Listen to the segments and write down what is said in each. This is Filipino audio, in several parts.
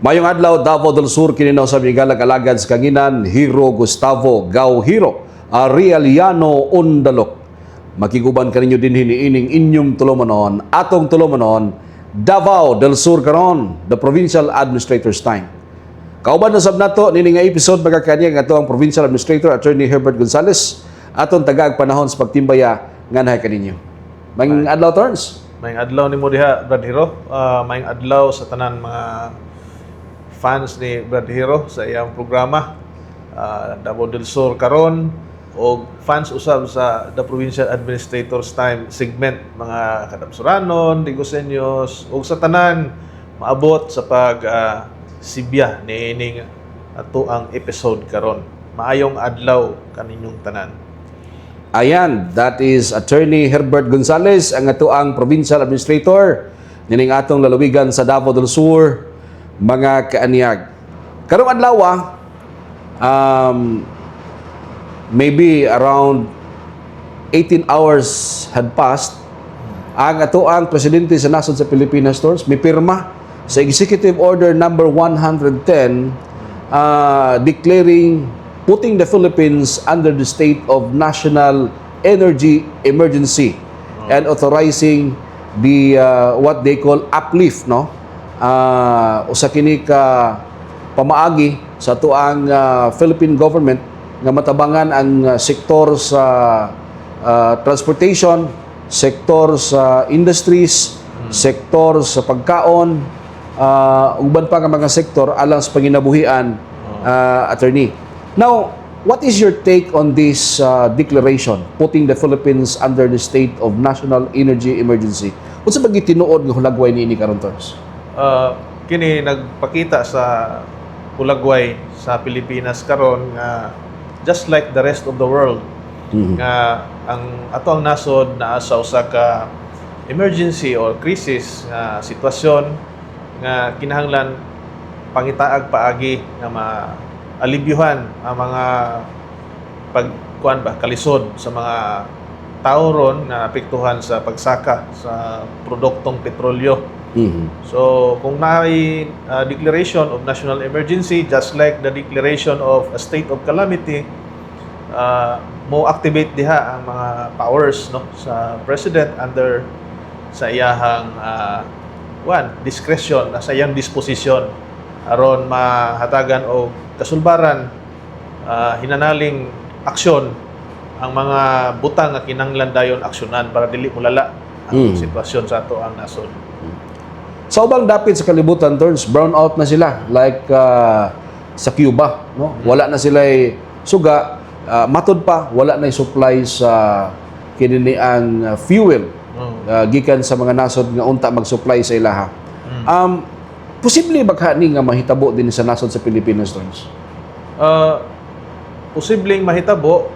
Mayong adlaw, Davao del Sur, kininaw sa migalag-alagad sa kanginan, Hero Gustavo Gauhiro, Arialiano Undalok. Makiguban kaninyo din hiniining inyong tulumanon, atong tulumanon, Davao del Sur karon, the Provincial Administrator's Time. Kauban na sab nato nini nga episode magakanya nga ang Provincial Administrator Attorney Herbert Gonzales aton tagaag panahon sa pagtimbaya nga nahay kaninyo. Mayong adlaw turns. Mayong adlaw ni mo diha, Brad Hero. Mayong adlaw sa tanan mga fans ni Brad Hero sa iyang programa. Davao del Sur karon o fans usab sa The Provincial Administrator's Time segment, mga kadapsuranon, Digosenyos ug sa tanan maabot sa pag sibya niining ato ang episode karon. Maayong adlaw kaninyong tanan. Ayan, that is Attorney Herbert Gonzales, ang ato ang Provincial Administrator nining atong lalawigan sa Davao del Sur, mga kaanyag. Karong adlaw, maybe around 18 hours had passed, ang ato ang presidente sa nasod sa Pilipinas Stores mipirma sa Executive Order number 110 declaring putting the Philippines under the state of national energy emergency and authorizing the what they call uplift, no? Usa kini ka pamaagi sa tuang Philippine government nga matabangan ang sektor sa transportation, sektor sa industries, sektor sa pagkaon, uban pa nga mga sektor alang sa panginabuhian, attorney. Now, what is your take on this declaration putting the Philippines under the state of national energy emergency? Unsa ba gitinuod nga hulagway niini karon terms? Kini nagpakita sa hulagway sa Pilipinas karon nga just like the rest of the world, nga ang ato ang nasod naa sa usa ka emergency or crisis nga sitwasyon nga kinahanglan pangitaag paagi nga maalibyuhan ang mga kalisod sa mga tao ron na apektuhan sa pagsaka sa produktong petrolyo. So, kung may declaration of national emergency, just like the declaration of a state of calamity, mo activate diha ang mga powers, no, sa president under sa iyahang discretion, sa iyang disposisyon aron mahatagan o kasulbaran, hinanaling aksyon ang mga butang nga kinahanglan dayon aksyonan para dili mulala ang sitwasyon sa ato ang nasod. Sa ubang dapit sa kalibutan turns, brown out na sila like sa Cuba, no? Wala na sila suga, matod pa wala na supply sa kininiang fuel gikan sa mga nasod nga unta mag-supply sa ilaha. Posible ba ni nga mahitabo din sa nasod sa Pilipinas turns? Posibleng mahitabo,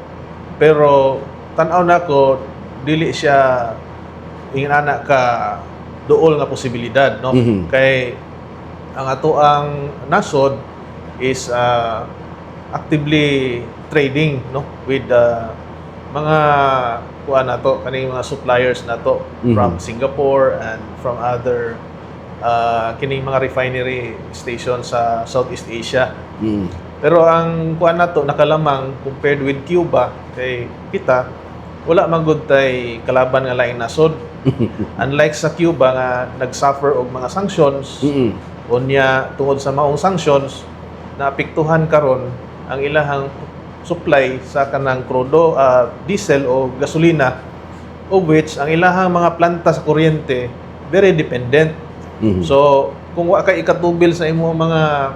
pero tan-aw nako dili siya ingana ka dool nga posibilidad, no? Kay ang ato ang nasod is actively trading, no, with mga kuan nato kaning mga suppliers nato from Singapore and from other kining mga refinery stations sa Southeast Asia. Pero ang kuan nato nakalamang compared with Cuba, kay kita wala man gud tay kalaban nga laing nasod. Unlike sa Cuba nga nag-suffer og mga sanctions, unya tungod sa maong sanctions naapektuhan karon ang ilahang supply sa kanang krudo, diesel o gasolina, of which ang ilahang mga planta sa kuryente very dependent. So kung wa kay ikatubil sa imo mga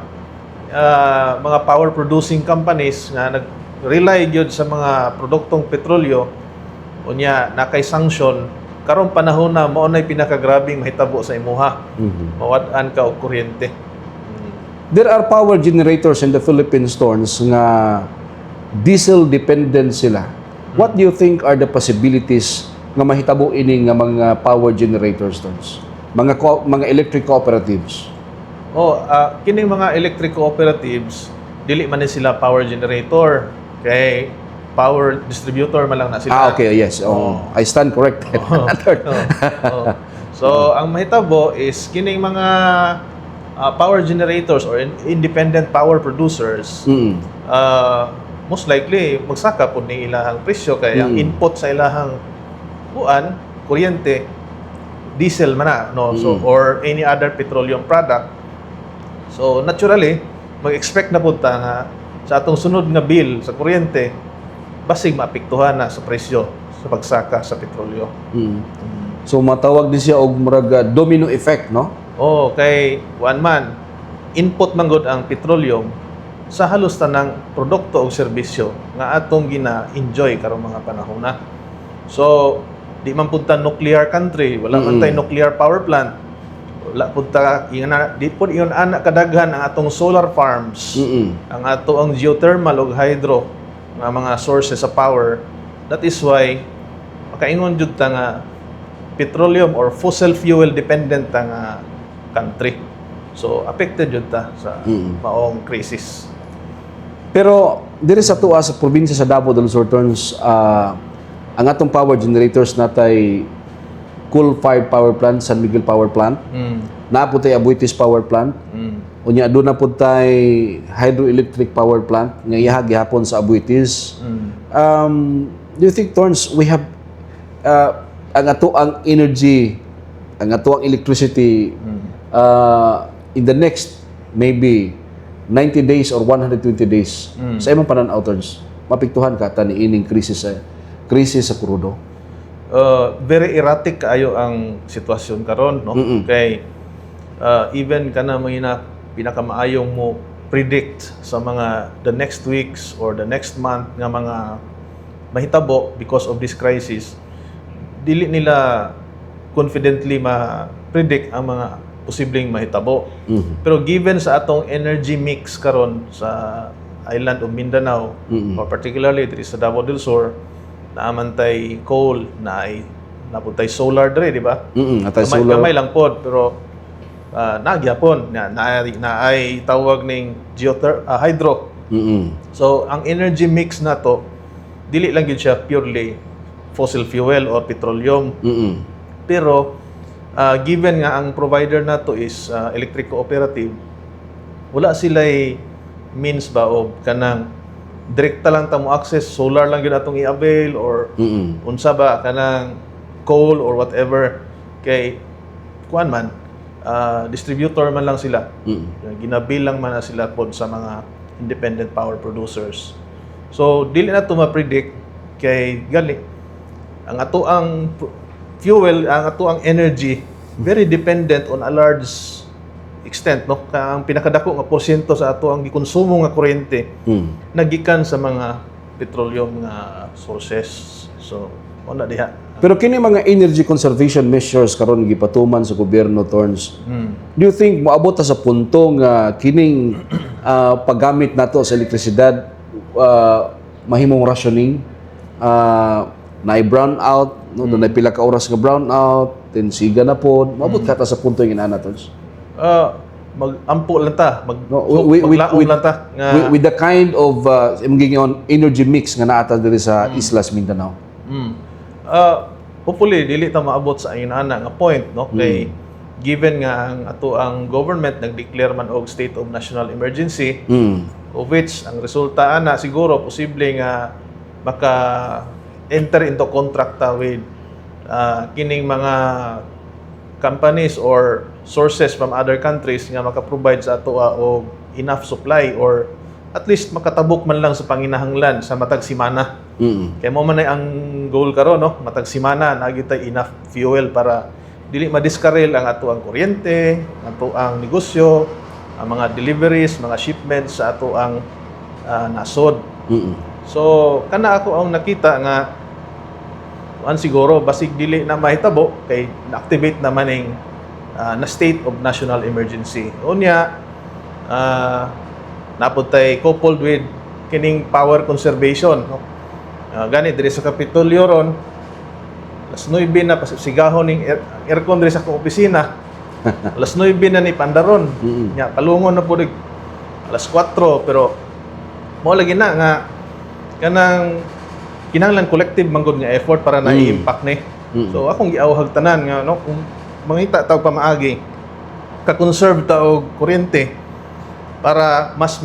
power producing companies nga nag-rely gyud sa mga produktong petrolyo, unya nakay sanction, karong panahon na mao nay pinakagrabing mahitabo sa imuha. Mawad-an ka og kuryente. There are power generators in the Philippines turns nga diesel dependent sila. What do you think are the possibilities nga mahitabo ini nga mga power generators turns? Mga electric cooperatives. Kining mga electric cooperatives dili man ni sila power generator, kay power distributor man lang na sila. Okay, yes. I stand corrected. So ang mahitabo is kining mga power generators or independent power producers, most likely magsaka po ni ilahang presyo kay ang input sa ilahang kuryente, diesel man na, no? So or any other petroleum product. So naturally mag-expect na po ta nga sa atong sunod nga bill sa kuryente basig maapektuhan na sa presyo sa pagsaka sa petrolyo. So matawag din siya og murag domino effect, no? Kay one man input man gud ang petroleum sa halos tanang produkto o serbisyo nga atong gina-enjoy karong mga panahon na. So di man punta nuclear country, wala man tay nuclear power plant. Wala punta di pud iyon ana kadaghan ang atong solar farms. Ang ato ang geothermal ug hydro nga mga sources of power. That is why makaingon jud ta nga petroleum or fossil fuel dependent ang country. So affected jud ta sa maong crisis. Pero diri sa tuwa sa probinsya sa Davao del Sur turns ang atong power generators natay coal-fired power plant, San Miguel Power Plant. Naapod tay Abuetis Power Plant. Unya doon na pud tay hydroelectric power plant nga iha gihapon sa Abuetis. Do you think turns we have ang ato ang energy, ang ato ang electricity in the next maybe 90 days or 120 days sa imong pananaw turns mapiktuhan ka ta ni ining krisis sa krudo? Very erratic kaayo ang sitwasyon karon, no? Kay even kana mga pinakamaayong mo predict sa mga the next weeks or the next month nga mga mahitabo because of this crisis, dili nila confidently ma-predict ang mga posibleng mahitabo. Pero given sa atong energy mix karon sa island of Mindanao, or particularly diri sa Davao del Sur, naamantay coal, napuntay solar dre, di ba? Atay solar. Gamay lang pod, pero nagyapon naay tawag ning hydro. So ang energy mix na to dili lang gyud siya purely fossil fuel or petroleum. Pero given nga ang provider na to is electric cooperative, wala sila'y means ba o kanang direkta lang ta mo access, solar lang gyud atong i-avail or unsa ba kanang coal or whatever, kay kuan man distributor man lang sila. Ginabill lang man na sila pod sa mga independent power producers. So dili na to ma-predict kay gali ang ato ang fuel, ang ato ang energy very dependent on a large extent, no? Ang pinakadako nga porsyento sa ato ang gikonsumo nga kuryente nagikan sa mga petroleum nga sources. So ona diha. Pero kini mga energy conservation measures karon gipatuman sa gobyerno turns. Do you think moabot ta sa punto nga kining paggamit nato sa elektrisidad mahimong rationing, na brown out, no, na pila ka oras nga brown out, then siga na pod, moabot ka ta sa punto yung inana turns? Mag-ampo lang ta, with, lang ta nga with the kind of energy mix nga naata diri sa Islas Mindanao. Hopefully dili ta maabot sa ayun ana nga point, no? Kay given nga ang ato ang government nag-declare man og state of national emergency, of which ang resulta ana siguro posible nga maka enter into contract ta with kining mga companies or sources from other countries nga maka-provide sa ato og enough supply or at least makatabok man lang sa panginahanglan sa matag simana. Kaya mo man ay ang goal karon, no? Matag simana nagitay enough fuel para dili madiskarel ang ato ang kuryente, ato ang negosyo, ang mga deliveries, mga shipments sa ato ang nasod. So kana ako ang nakita nga siguro basig dili na mahitabo kay na-activate naman ning na state of national emergency. Unya napuntay coupled with kining power conservation, no? Gani diri sa Kapitolyo ron alas 9 na pasigahon ning aircon diri sa akong opisina. Alas 9 na ni pandaron. Nya palungon na pud alas 4, pero mo lagi na nga kanang kinahanglan collective manggod nga effort para na i-impact ni. So akong giawhag tanan nga, no, kung mangita tawag pamaagi ka-conserve ta og kuryente para mas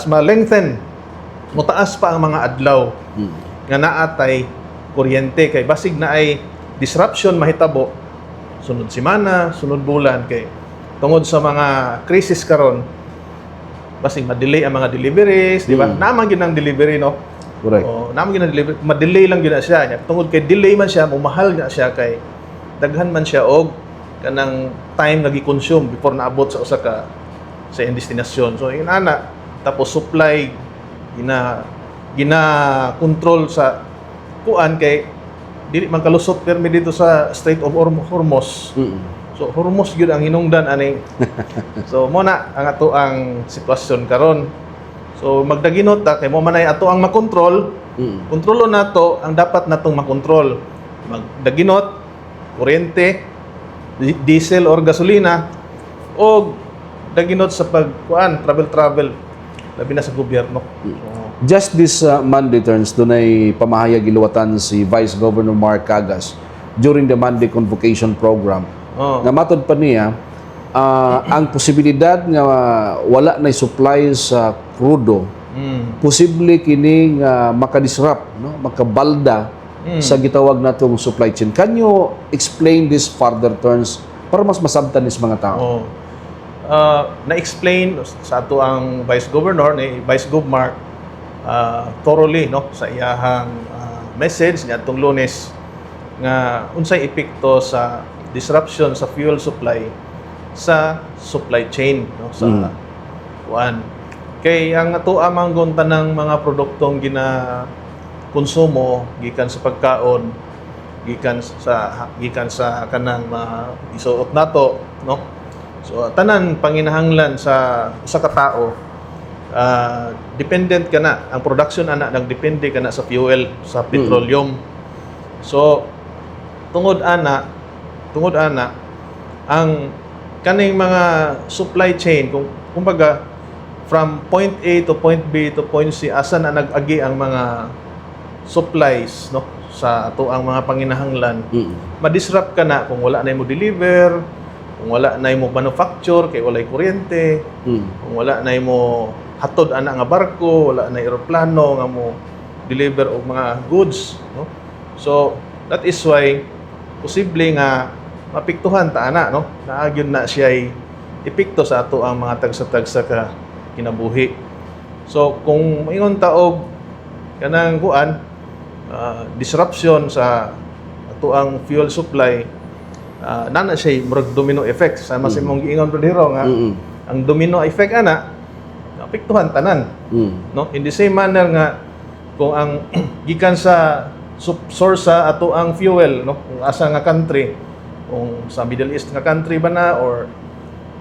ma-lengthen mutaas pa ang mga adlaw nga naatay kuryente kay basig na ay disruption mahitabo sunod semana, sunod bulan kay tungod sa mga crisis karon basig ma-delay ang mga deliveries, di ba? Naman gyud ang delivery, no? Correct. O, naman gyud ang delivery, ma-delay lang gyud na siya. Tungod kay delay man siya, mahal na siya kay daghan man siya og kanang time nga gi-consume before naabot sa usa ka sa iyang destinasyon. So yun ana, tapos supply gina control sa kuan kay dili man kalusot permi dito sa Strait of Hormuz. So Hormuz gyud ang hinungdan ani. So mo na ang ato ang sitwasyon karon. So magdaginot ta kay mo man ay ato ang makontrol. Kontrolo nato ang dapat natong makontrol. Magdaginot kuryente, diesel or gasolina o daginot sa pagkuan travel labi na sa gobyerno. Just this Monday turns dunay pamahayag giluwatan si Vice Governor Mark Cagas during the Monday Convocation Program. Nga matod pa niya ang posibilidad nga wala na supply sa crudo. Posible kining makadisrupt, no? Makabalda sa gitawag natong supply chain. Can you explain this further turns para mas masabtan nis mga tao? Na-explain sa ato ang Vice Governor ni Vice Gov Mark thoroughly, no, sa iyahang message nga atong Lunes nga unsay epekto sa disruption sa fuel supply sa supply chain, no, sa kuan kay ang ato amang tanang mga produktong konsumo gikan sa pagkaon gikan sa kanang isuot nato, no. So tanan panginahanglan sa usa ka tawo dependent kana ang production ana nagdepende kana sa fuel sa petroleum. So tungod ana ang kaning mga supply chain kumbaga from point A to point B to point C asa na nag-agi ang mga supplies, no, sa ato ang mga panginahanglan. Ma-disrupt ka na kung wala na mo deliver, kung wala na mo manufacture kay walay kuryente, kung wala na mo hatod ana nga barko, wala na eroplano nga mo deliver og mga goods, no. So that is why posible nga mapiktuhan ta ana, no, naagyon na siya ay epekto sa ato ang mga tagsa-tagsa ka kinabuhi. So kung ingon ta og kanang kuan disruption sa ato ang fuel supply, nana siya murag domino effect sa mas imong giingon Brodero nga ang domino effect ana apektuhan tanan, no, in the same manner nga kung ang gikan sa source sa ato ang fuel, no, kung asa nga country, kung sa Middle East nga country ba na or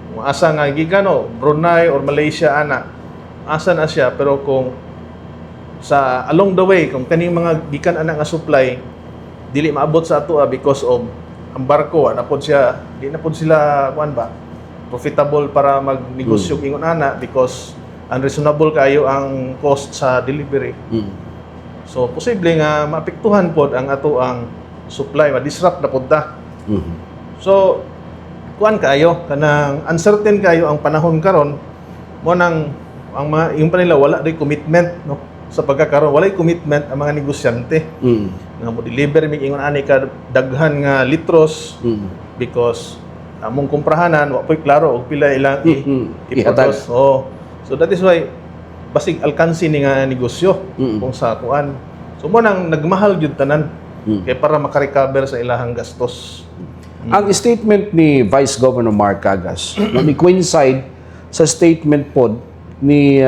kung asa nga gikan Brunei or Malaysia ana asa na siya, pero kung sa along the way kung kaning mga gikan ana nga supply dili maabot sa ato because of ang barko na pod siya di na pod sila kuan ba profitable para magnegosyo ingon ana because unreasonable kayo ang cost sa delivery. So posible nga maapektuhan pod ang ato ang supply, ma-disrupt na pod ta. So kuan kayo kanang uncertain kayo ang panahon karon mo nang ang mga yung panila wala ray commitment, no, sa pagkakaroon walay commitment ang mga negosyante nga mo deliver mig ingon ani ka daghan nga litros because among kumprahanan wa poy klaro og pila ilang ipatos. So that is why basig alkansi ni nga negosyo kung sa kuan. So mo nang nagmahal jud tanan kay para makarecover sa ilahang gastos. Ang statement ni Vice Governor Mark Cagas ni coincide sa statement pod ni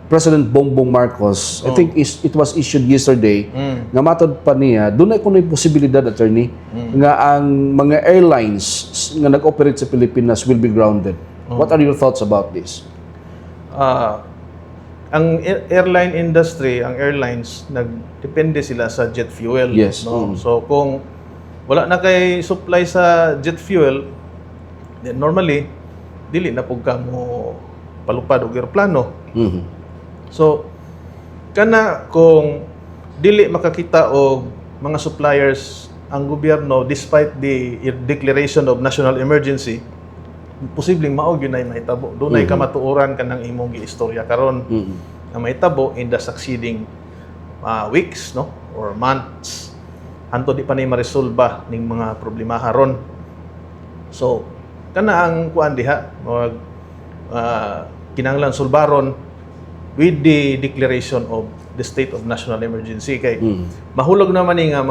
President Bongbong Marcos. I think it was issued yesterday nga matod pa niya dunay kunoy posibilidad, attorney, nga ang mga airlines nga nag-operate sa Pilipinas will be grounded. What are your thoughts about this? Ang airline industry, ang airlines nagdepende sila sa jet fuel, yes, no? So kung wala na kay supply sa jet fuel, then normally dili na pug ka mo palupad og eroplano. So kana kung dili makakita og mga suppliers ang gobyerno, despite the declaration of national emergency, posibleng maog yun ay mahitabo. Doon ay kamatuoran ka ng imong giistorya karon na mahitabo in the succeeding weeks, no, or months. Hanto di pa na maresolba ning mga problema haron. So, kana ang kuan diha, kinahanglan sulbaron with the declaration of the state of national emergency kay mahulog naman ni nga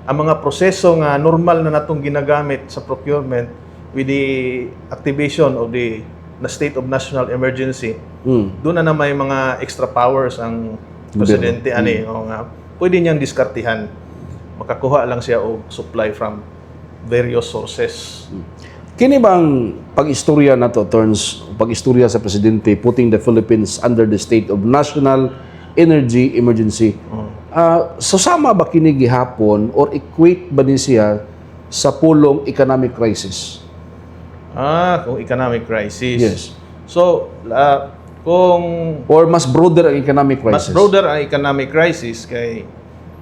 ang mga proseso nga normal na natong ginagamit sa procurement with the activation of the state of national emergency. Doon na may mga extra powers ang presidente ani o nga pwede niyang diskartihan, makakuha lang siya og supply from various sources. Kini bang pag-istorya na to turns pag-istorya sa presidente putting the Philippines under the state of national energy emergency. So sama ba kini gihapon or equate ba ni siya sa pulong economic crisis? Kung economic crisis. Yes. So, kung Or mas broader ang economic crisis? mas broader ang economic crisis kay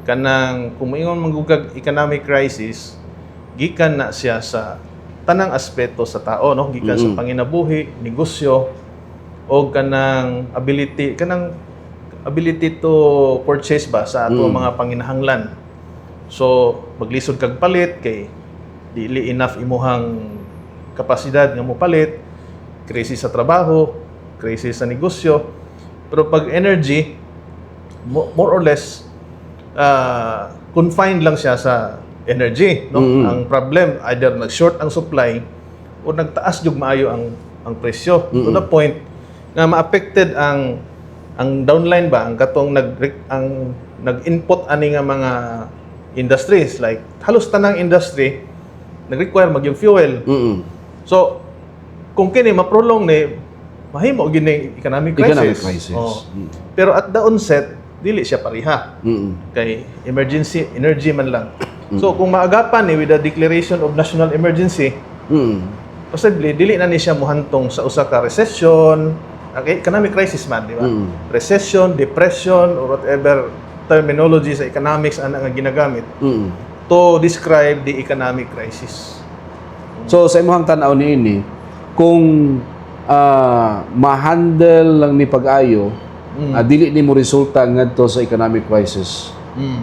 kanang kung moingon manggugag economic crisis, gikan na siya sa tanang aspeto sa tao, no, gikan sa panginabuhi, negosyo, o kanang ability to purchase ba sa ato mga panginahanglan. So maglisod kag palit kay dili enough imuhang kapasidad nga mo palit, krisis sa trabaho, krisis sa negosyo. Pero pag energy, more or less confined lang siya sa energy, no? Ang problem either nag-short ang supply o nagtaas jud maayo ang presyo. To the point na ma-affected ang downline ba, ang katong nag-input ani nga mga industries, like halos tanang industry nag-require magyung fuel. So kung kini ma-prolong ni mahimo gini economic crisis. Pero at the onset dili siya pariha. Kay emergency energy man lang. So kung maagapan ni with the declaration of national emergency, possibly dili na ni siya mohantong sa usa ka recession, economic crisis man, di ba? Recession, depression, or whatever terminology sa economics ang ginagamit to describe the economic crisis. So sa imong tan-aw niini, kung ma-handle lang ni pag-ayo, dili ni mo resulta ngadto sa economic crisis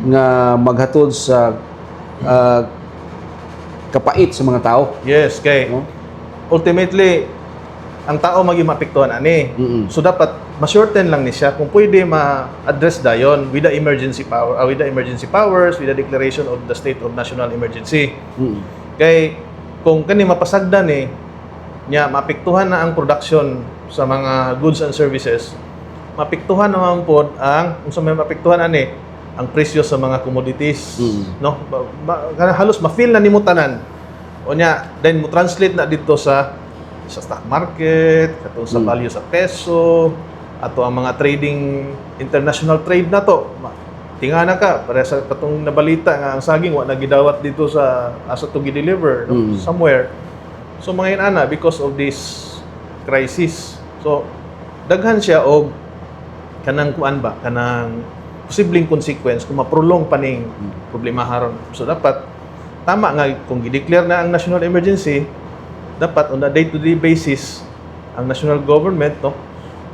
nga maghatod sa kapait sa mga tao. Yes, kay ultimately ang tao maging maapektuhan ani. So dapat ma-shorten lang ni siya kung pwede ma-address dayon with the emergency power, with the emergency powers, with the declaration of the state of national emergency. Kay kung kani mapasagdan nya maapektuhan na ang production sa mga goods and services, maapektuhan naman po ang kung sa may maapektuhan ani ang presyo sa mga commodities, no? Halos ma-feel na nimo tanan. O nya, then mo translate na dito sa stock market, katong sa value sa peso, ato ang mga trading, international trade na to. Tingana ka, para sa patong nabalita nga ang saging wa nagidawat dito sa asa to gi-deliver somewhere. So mga inana because of this crisis. So daghan siya og kanang kuan ba, kanang posibleng consequence kung ma-prolong pa ning problema haron. So dapat tama nga kung gi-declare na ang national emergency, dapat on a day-to-day basis ang national government, no,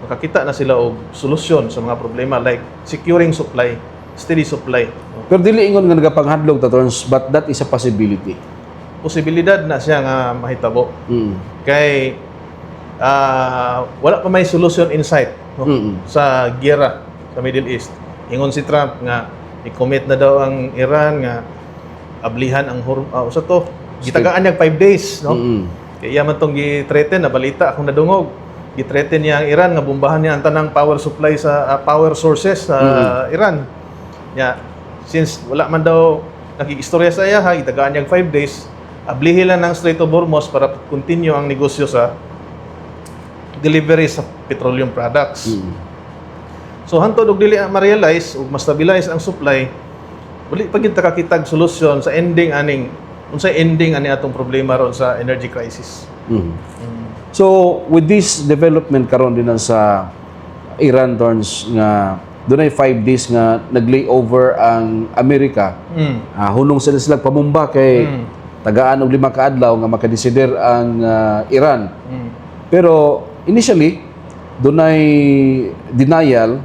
makakita na sila og solusyon sa mga problema like securing supply, steady supply. No? Pero dili ingon nga nagapanghandlog ta turns, but that is a possibility. Posibilidad na siya nga mahitabo. Kay wala pa may solution in sight, no, sa giyera sa Middle East. Ingon si Trump nga i-commit na daw ang Iran nga ablihan ang usa to gitagaan niya 5 days, no. Kaya man tong gi-threaten na balita akong nadungog, gi-threaten niya ang Iran nga bombahan niya ang tanang power supply sa power sources sa Iran. Since wala man daw nakikistorya sa iya, gitagaan niya 5 days, ablihin lang ng Strait of Hormuz para continue ang negosyo sa delivery sa petroleum products. So hantod og dili ma-realize ug ma-stabilize ang supply, wali pa gyud kakitag solusyon sa ending aning unsay ending ani atong problema ron sa energy crisis. So with this development karon din sa Iran turns nga doon ay 5 days nga nag-layover ang Amerika. Hunong sila pamumba kay tagaan og 5 ka adlaw nga makadesider ang Iran. Pero initially doon ay denial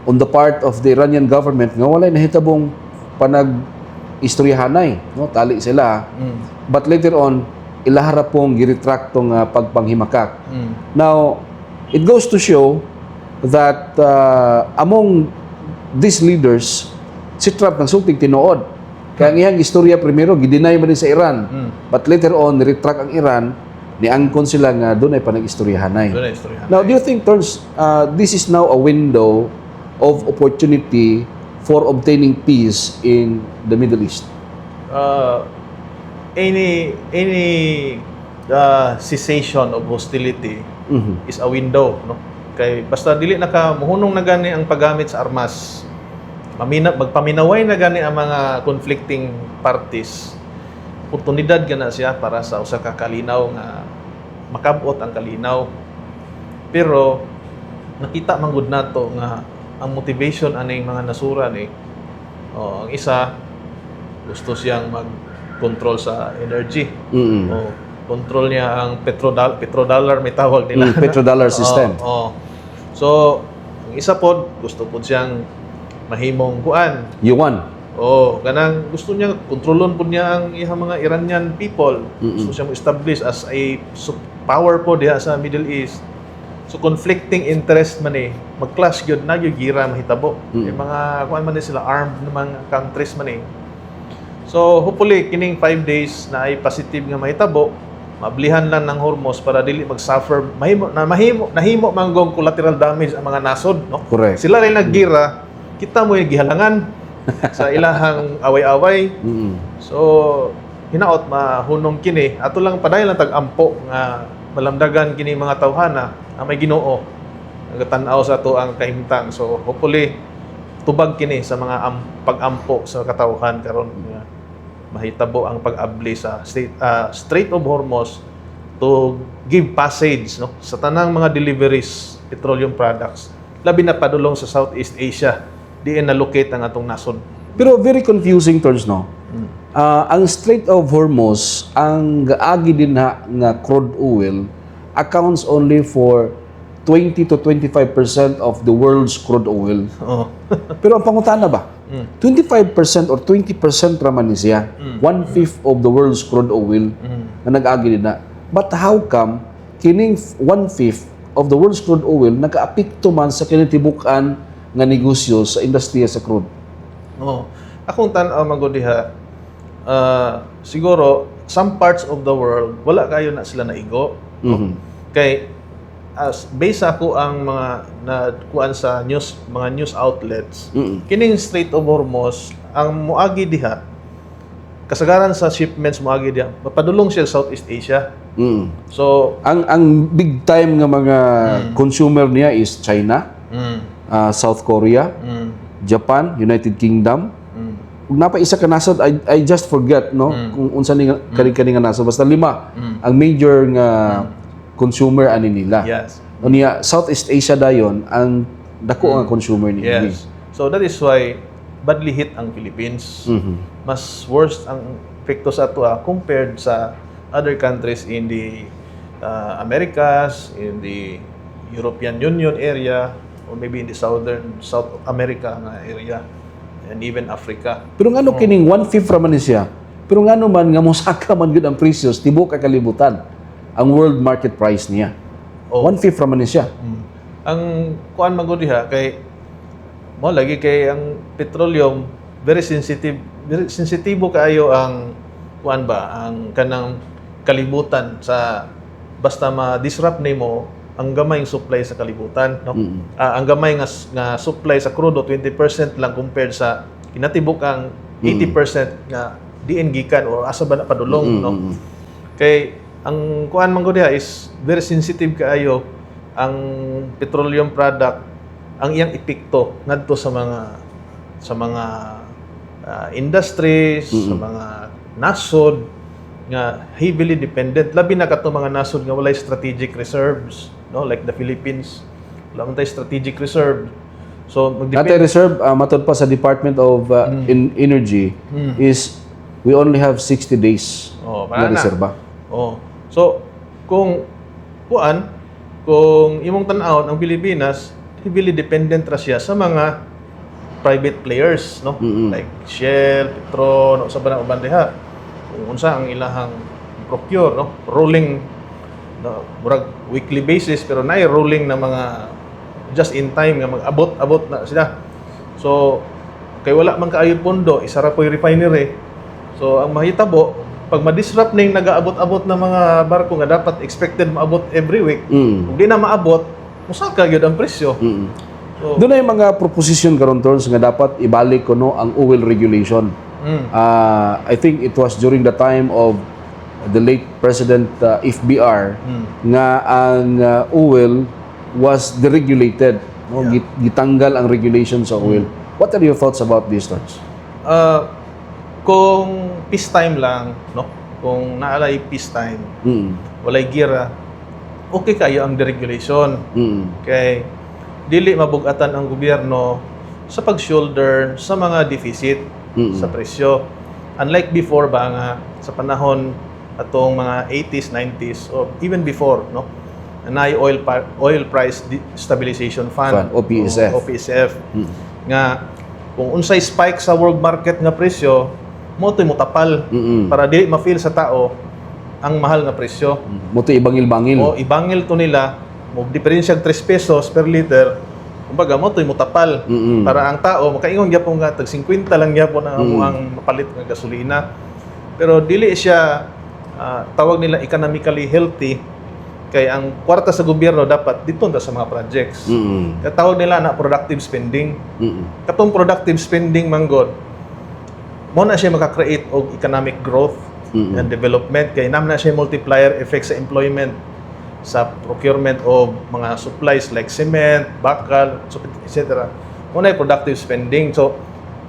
on the part of the Iranian government nga walay nahitabong panag-istoryahanay, no? Tali sila. But later on ilahara pong giretraktong pagpanghimakak. Now, it goes to show that among these leaders, si Trump nagsulting tinuod. Kaya ang iyang istorya primero, gidinay man din sa Iran. But later on, niretract ang Iran, niangkon sila nga doon ay panag-istoryahanay. Now, do you think, Terns, this is now a window of opportunity for obtaining peace in the Middle East? Any cessation of hostility is a window, no? Kay basta dili muhunong na gani ang paggamit sa armas, magpaminaway na gani ang mga conflicting parties, oportunidad gana siya para sa usa ka kalinaw nga makabot ang kalinaw. Pero nakita man gud nato nga ang motivation aning mga nasuran ang isa gusto siyang mag-control sa energy. Control niya ang petrodollar may tawag nila. Petrodollar system. So, ang isa pod gusto pod siyang mahimong kuan. Yuan. Ganang gusto niya kontrolon pod niya ang ihang mga Iranian people. Gusto siyang establish as a power po diha sa Middle East. So conflicting interest man mag-clash gyud na gyud gira mahitabo. Yung mga kuan man sila armed ng mga countries man So hopefully kining 5 days na ay positive nga mahitabo, mablihan lang ng Hormuz para dili mag-suffer nahimo manggong collateral damage ang mga nasod, no? Correct. Sila rin naggira, kita mo yung gihalangan sa ilahang away-away. So hinaot mahunong kini ato lang padayon lang tag-ampo nga malamdagan kini mga tawhana ang may Ginoo nagatan-aw sa ato ang kahimtang. So hopefully tubag kini sa mga pag-ampo sa katawhan karon nga mahitabo ang pag-abli sa Strait of Hormuz to give passage, no, sa tanang mga deliveries petroleum products labi na padulong sa Southeast Asia diin na-locate ang atong nasod. Pero very confusing, Terns, no? Ang Strait of Hormuz, ang gaagi din nga crude oil accounts only for 20 to 25% of the world's crude oil. Pero ang pangutana ba? 25% or 20% raman ni siya. 1/5 of the world's crude oil na nag-agi din na. But how come kining 1/5 of the world's crude oil naka-apekto man sa kinitibukan nga negosyo sa industriya sa crude? Akong tan-aw man diha, siguro some parts of the world wala kayo na sila naigo. Kay based ako ang mga kuan sa mga news outlets, kining Strait of Hormuz ang moagi diha kasagaran sa shipments moagi diha mapadulong siya sa Southeast Asia. So ang big time nga mga consumer niya is China, South Korea, Japan, United Kingdom. Kung napaisa ka nasod, I just forget, no, kung unsa ni kani nga nasod, basta 5 ang major nga consumer ani nila. Yes. O niya Southeast Asia dayon ang dako nga consumer nila. Yes. So that is why badly hit ang Philippines. Mas worse ang epekto sa ato compared sa other countries in the Americas, in the European Union area, or maybe in the South America nga area, and even Africa. Pero ngano kining 1/5 ra man ni siya. Pero ngano man nga mosaka man gud ang presyos tibok ka kalibutan ang world market price niya. 1/5 ra man ni siya. Ang kuan man gud diha kay mo lagi kay ang petroleum very sensitibo kaayo ang kuan ba ang kanang kalibutan sa basta ma-disrupt nimo ang gamay ng supply sa kalibutan, no? Ang gamay nga supply sa crude 20% lang compared sa kinatibuk ang 80% nga diin gikan o asa ba na padulong, no? Kay ang kuan man gud diha is very sensitive kaayo ang petroleum product ang iyang epekto ngadto sa mga industries, sa mga nasod nga heavily dependent labi na kadto mga nasod nga walay strategic reserves, no, like the Philippines wala man tay strategic reserve. So Dati reserve, matod pa sa Department of Energy, is we only have 60 days na reserba. Oh. So kung imong tan-aw ang Pilipinas, heavily dependent ra siya sa mga private players, no? Like Shell, Petron, o sa banang uban diha. Kung unsa ang ilahang procure, no? Rolling, no? Murag weekly basis, pero naay rolling na mga just in time nga mag-abot na sila. So kay wala man kaayo pondo, isa ra po'y refinery. So ang mahitabo, pag ma-disrupt ning nag-aabot-abot na mga barko nga dapat expected maabot every week, kung di na maabot, musaka gyud ang presyo. So, doon na yung mga proposition karon Torns nga dapat ibalik ko no ang oil regulation. I think it was during the time of the late President FBR nga ang oil was deregulated. No? Gitanggal ang regulation sa oil. What are your thoughts about these Torns? Kung peacetime lang, no? Kung naalay peacetime, walay gira, okay kayo ang deregulation. Kay dili mabugatan ang gobyerno sa pag-shoulder sa mga deficit sa presyo. Unlike before ba nga sa panahon atong mga 80s, 90s or even before, no? Anay oil price stabilization fund, OPSF. Nga kung unsay spike sa world market nga presyo, mo mutapal para dili ma-feel sa tao ang mahal nga presyo. Mo ibangil-bangil. O ibangil to nila, mo diferensya 3 pesos per liter. Kumbaga mo mutapal para ang tao makaingon gyapon nga tag 50 lang gyapon ang mapalit nga gasolina. Pero dili siya tawag nila economically healthy, kay ang kwarta sa gobyerno dapat dito sa mga projects. Tawag nila na productive spending. Katong productive spending manggod mo na siya maka-create og economic growth and development, kay nam na siya multiplier effect sa employment, sa procurement of mga supplies like cement, bakal, etc. Mo na productive spending. So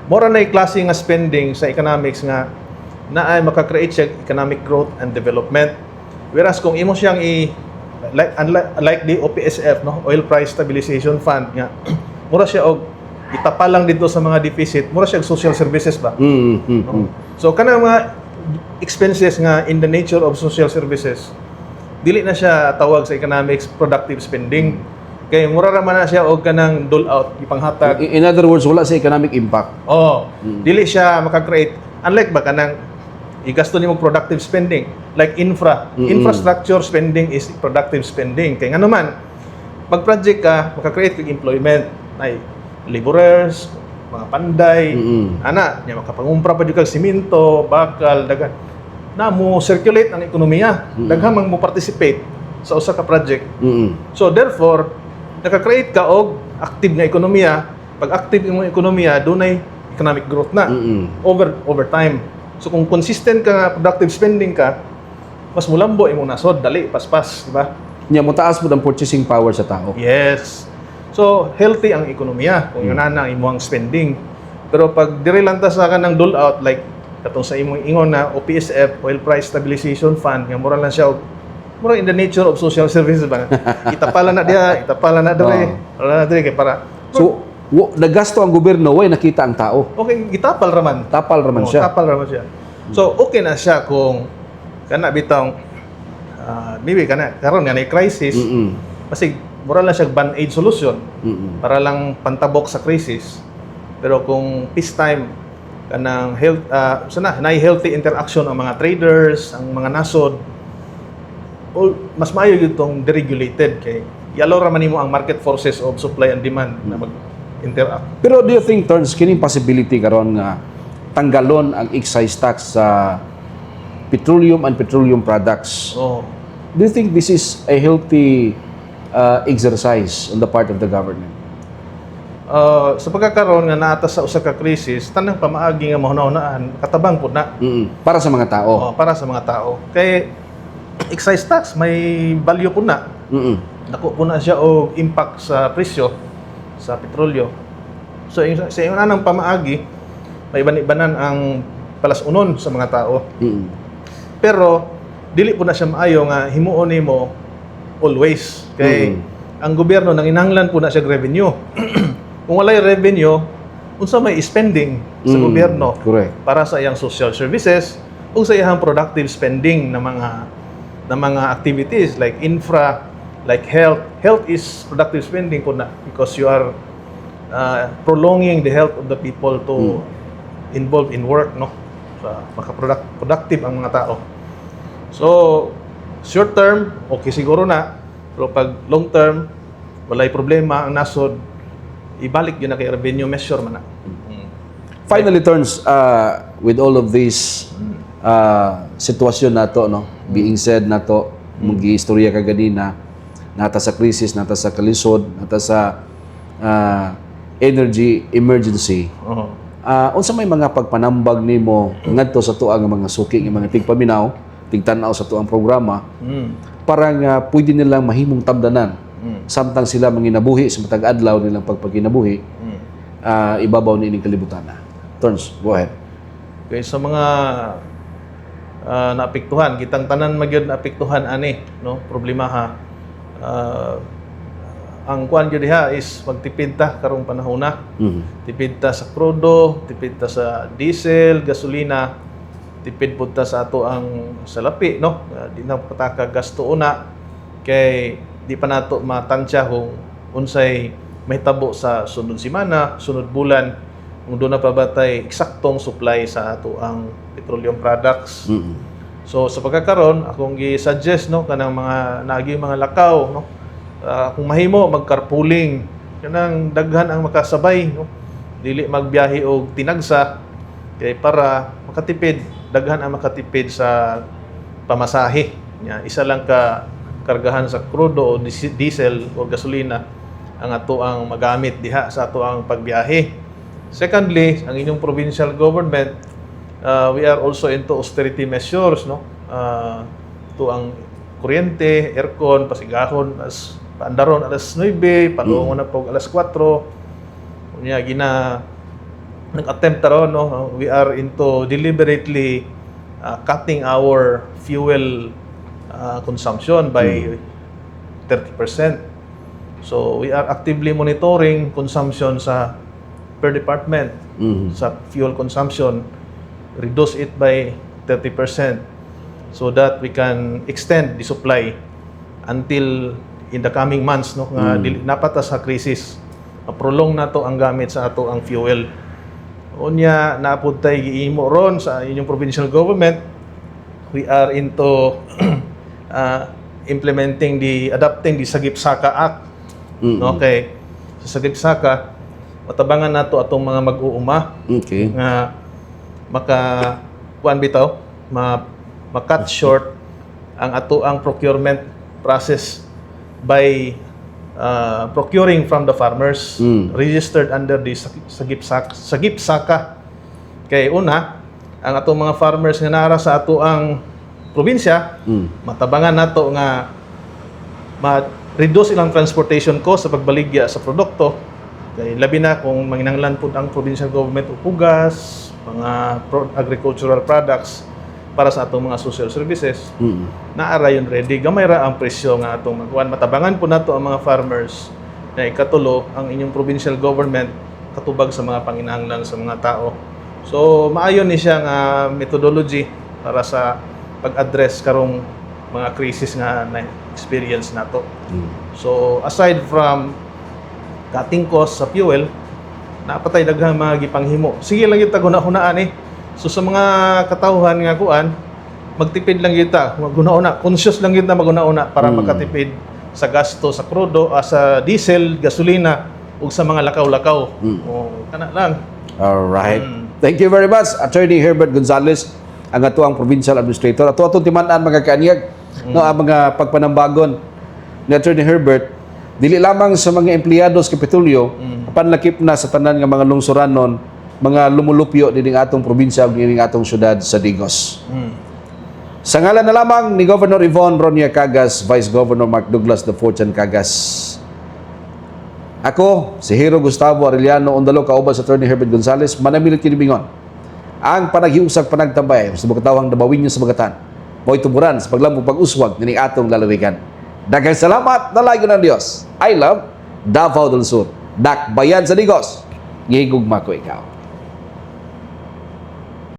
mora na klase nga spending sa economics nga na ay maka-create siya economic growth and development. Whereas kung imo siyang like the OPSF, no, Oil Price Stabilization Fund nga mura siya og itapa lang dito sa mga deficit, mura siya social services ba? No? So kanang mga expenses nga in the nature of social services, dili na siya tawag sa economics productive spending. Kay mura ra man na siya og kanang dole out ipanghatag. In other words, wala sa economic impact. Dili siya maka-create, unlike ba kanang igasto nimo productive spending like infrastructure spending is productive spending. Kay ngano man pag project ka maka-create kag employment, ay laborers, mga panday, nya makapangumpra pa jud kag simento, bakal, dagan. Na mo circulate ang ekonomiya, daghang mo participate sa usa ka project. So therefore, naka-create ka og active nga ekonomiya. Pag active ang ekonomiya, dunay economic growth na over time. So kung consistent ka nga productive spending ka, mas mulambo imong nasod, dali paspas, di ba? Nya mo taas mo ang purchasing power sa tao. Yes. So healthy ang ekonomiya kung yun na ang imong spending. Pero pag dire lang ta sa kanang dole out, like katong sa imong ingon na OPSF, Oil Price Stabilization Fund, nga mura lang siya mura in the nature of social services ba. Itapala na diha, itapala na dire. Wala na dire kay para. So nagasto ang gobyerno, way nakita ang tao. Okay, gitapal raman. Tapal raman siya. Tapal raman siya. So okay na siya kung kana bitong maybe kana karon nga na crisis. Kasi mura lang siya band-aid solution para lang pantabok sa crisis. Pero kung peacetime kanang health healthy interaction ang mga traders, ang mga nasod, mas maayo gyud tong deregulated kay yalo ra man nimo ang market forces of supply and demand na mag-interact. Pero do you think turns kining possibility karon nga tanggalon ang excise tax sa petroleum and petroleum products? Do you think this is a healthy exercise on the part of the government? Sa pagkakaroon nga naatas sa usa ka krisis, tanang pamaagi nga mahuna-hunaan katabang pud na. Para sa mga tao. Para sa mga tao. Kay excise tax may value pud na. Dako po na siya og impact sa presyo sa petrolyo. So sa ingon nang pamaagi, may iban-ibanan ang palas-unon sa mga tao. Pero dili po na siya maayo nga himuon nimo always kay ang gobyerno nanginahanglan po na siya revenue. kung walay revenue, unsa may spending sa gobyerno Correct. para sa iyang social services o sa iyang productive spending na mga activities like infra, like health. Health is productive spending po na because you are prolonging the health of the people to involve in work, no? So, maka-productive ang mga tao. So, short term, okay siguro na. Pero pag long term, walay problema ang nasod, ibalik yun na kay revenue measure man na. Finally turns with all of this sitwasyon nato, no, being said nato, mong istorya kaganina, nata sa krisis, nata sa kalisod, nata sa energy emergency. Unsa may mga pagpanambag nimo ngadto sa tuang mga suki nga mga tigpaminaw, tigtanaw sa tuang programa, para nga pwede nilang mahimong tamdanan samtang sila manginabuhi sa matag adlaw nilang pagpaginabuhi, ibabaw ni ining kalibutan. Turns, go ahead. Okay, sa mga naapektuhan, kitang tanan magyud naapektuhan ani, no? Problema ha. Ang kuan gyud diha is magtipid ta karong panahon na. Tipid ta sa krudo, tipid ta sa diesel, gasolina, tipid pud ta sa ato ang salapi, no? Di na pataka gasto una kay di pa nato matansya kung unsay mahitabo sa sunod semana, sunod bulan, kung doon na pabatay eksaktong supply sa ato ang petroleum products. So sa pagkakaroon, akong gi-suggest, no, kanang mga naagi mga lakaw, no, kung mahimo mag-carpooling, kanang daghan ang makasabay, no, dili magbiyahe og tinagsa kay para makatipid, daghan ang makatipid sa pamasahe. Isa lang ka kargahan sa crudo o diesel o gasolina ang ato ang magamit diha sa ato ang pagbiyahe. Secondly, ang inyong provincial government, we are also into austerity measures, no? Ito ang kuryente, aircon, pasigahon, paandaron alas 9, palungon na po alas 4. Unya nag-attempt taron, no? We are into deliberately cutting our fuel consumption by 30%. So we are actively monitoring consumption sa per department sa fuel consumption, reduce it by 30% so that we can extend the supply until in the coming months, no, nga napata sa crisis, prolong na to ang gamit sa ato ang fuel. Unya naapod tay giimo ron sa inyong provincial government, we are into adopting the Sagip-Saka Act. No, okay. Sa Sagip-Saka, matabangan nato atong mga mag-uuma. Okay. Nga ma-cut short ang ato ang procurement process by procuring from the farmers registered under the Sagip-Saka. Kay una, ang atong mga farmers nga nara sa ato ang probinsya, matabangan nato nga ma-reduce ilang transportation cost sa pagbaligya sa produkto. Kay labi na kung manginanglan po ang provincial government o pugas, mga agricultural products para sa atong mga social services, naara yun ready. Gamay ra ang presyo nga atong magkuhan. Matabangan po nato ang mga farmers na ikatulo ang inyong provincial government katubag sa mga panginahanglan sa mga tao. So maayon ni siya nga methodology para sa pag-address karong mga crisis nga na-experience nato. So aside from cutting costs sa fuel, napatay daghang mga gipanghimo. Sige lang kita guna-hunaan eh. So sa mga katawhan nga kuan, magtipid lang kita, maguna-una, conscious lang kita maguna-una para makatipid sa gasto sa crudo, sa diesel, gasolina ug sa mga lakaw-lakaw. Kana lang. All right. Thank you very much, Attorney Herbert Gonzales, ang atuang provincial administrator. Ato timan-an mga kaanyag, no, ang mga pagpanambagon ni Attorney Herbert, dili lamang sa mga empleyado sa Kapitolyo, panlakip na sa tanan nga mga lungsuranon, mga lumulupyo dining atong probinsya ug dining atong syudad sa Digos. Sa ngalan na lamang ni Governor Yvonne Ronia Cagas, Vice Governor Mark Douglas the Fortune Cagas, ako, si Hero Gustavo Arellano Ondalo, kauban sa Attorney Herbert Gonzales, manamilit kinibingon ang panaghiusag panagtambay sa bukatawang nabawin niyo sa bagatan. Mo'y tuburan sa paglamong pag-uswag ni atong lalarigan. Daghang salamat, nalayo ng Diyos. I love Davao del Sur. Dakbayan sa Digos. Gihigugma ko ikaw.